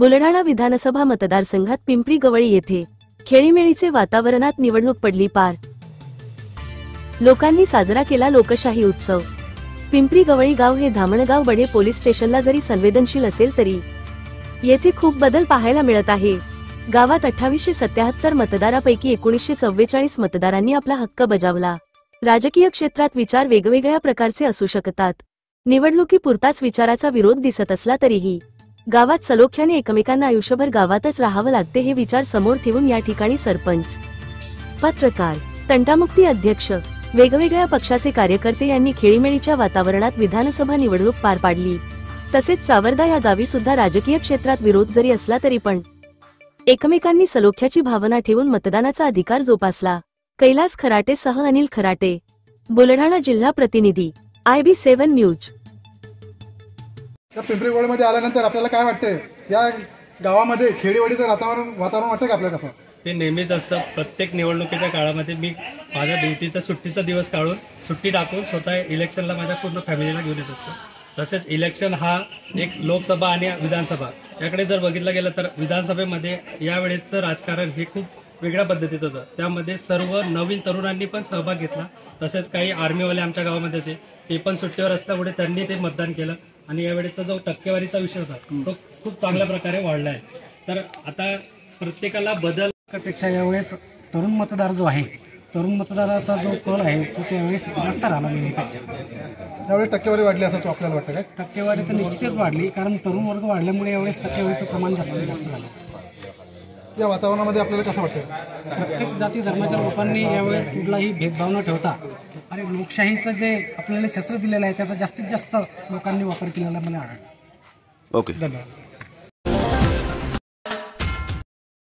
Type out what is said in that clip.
बुलढाणा विधानसभा मतदारसंघात पिंपरी गवळी येथे खेळीमेळीचे वातावरणात निवडणूक पडली पार। लोकांनी साजरा केला लोकशाही उत्सव। पिंपरी गवळी गाव हे धामणगाव बडे पोलीस स्टेशनला जरी संवेदनशील असेल तरी येथे खूप बदल पाहायला मिळत आहे। गावात 2877 मतदारापैकी 1944 मतदारांनी आपला हक्क बजावला। राजकीय क्षेत्रात विचार वेगवेगळ्या प्रकारचे असू शकतात। निवडणुकीपुरताच विचाराचा विरोध दिसत असला तरीही गावात सलोख्याने एकमेकांना आयुष्यभर गावातच राहावं लागते हे विचार समोर ठेवून या ठिकाणी सरपंच, पत्रकार, तंटामुक्ती अध्यक्ष, वेगवेगळ्या पक्षाचे कार्यकर्ते यांनी खेळीमेळीच्या वातावरणात विधानसभा निवडणूक पार पाडली। तसेच चावरदा या गावी सुद्धा राजकीय क्षेत्रात विरोध जरी असला तरी पण एकमेकांनी सलोख्याची भावना ठेवून मतदानाचा अधिकार जोपासला। कैलास खराटे सह अनिल खराटे, बुलढाणा जिल्हा प्रतिनिधी, IB7 न्यूज। पिंपरी गवळीमध्ये आल्यानंतर आपल्याला काय वाटतंय? या गावामध्ये खेडीवाडीचं वातावरण वाटतं का आपल्याला? कसं ते नेहमीच असतं। प्रत्येक निवडणुकीच्या काळामध्ये मी माझ्या ड्युटीचा सुट्टीचा दिवस काढून सुट्टी टाकून स्वतः इलेक्शनला माझ्या पूर्ण फॅमिलीला घेऊन येत असतो। तसेच इलेक्शन हा एक लोकसभा आणि विधानसभा याकडे जर बघितलं गेलं तर विधानसभेमध्ये यावेळेचं राजकारण हे खूप वेगळ्या पद्धतीचं होतं। त्यामध्ये सर्व नवीन तरुणांनी पण सहभाग घेतला। तसेच काही आर्मीवाले आमच्या गावामध्ये होते, ते पण सुट्टीवर असल्यामुळे त्यांनी ते मतदान केलं आणि यावेळेचा जो टक्केवारीचा विषय होता तो खूप चांगल्या प्रकारे वाढला आहे। तर आता प्रत्येकाला बदल पेक्षा यावेळेस तरुण मतदार जो आहे, तरुण मतदाराचा जो कल आहे तो त्यावेळेस जास्त राहिला नेहमीपेक्षा। यावेळेस टक्केवारी वाढली असं आपल्याला वाटतं काय? टक्केवारी तर निश्चितच वाढली, कारण तरुण वर्ग वाढल्यामुळे यावेळेस टक्केवारीचं प्रमाण जास्त झालं। या वातावरणामध्ये आपल्याला कसं वाटतं? प्रत्येक जाती धर्माच्या लोकांनी यावेळेस कुठलाही भेदभाव न ठेवता आणि लोकशाहीचं जे आपल्याला शस्त्र दिलेलं आहे त्याचा जास्तीत जास्त लोकांनी वापर केलेला मला आढळला। ओके, धन्यवाद।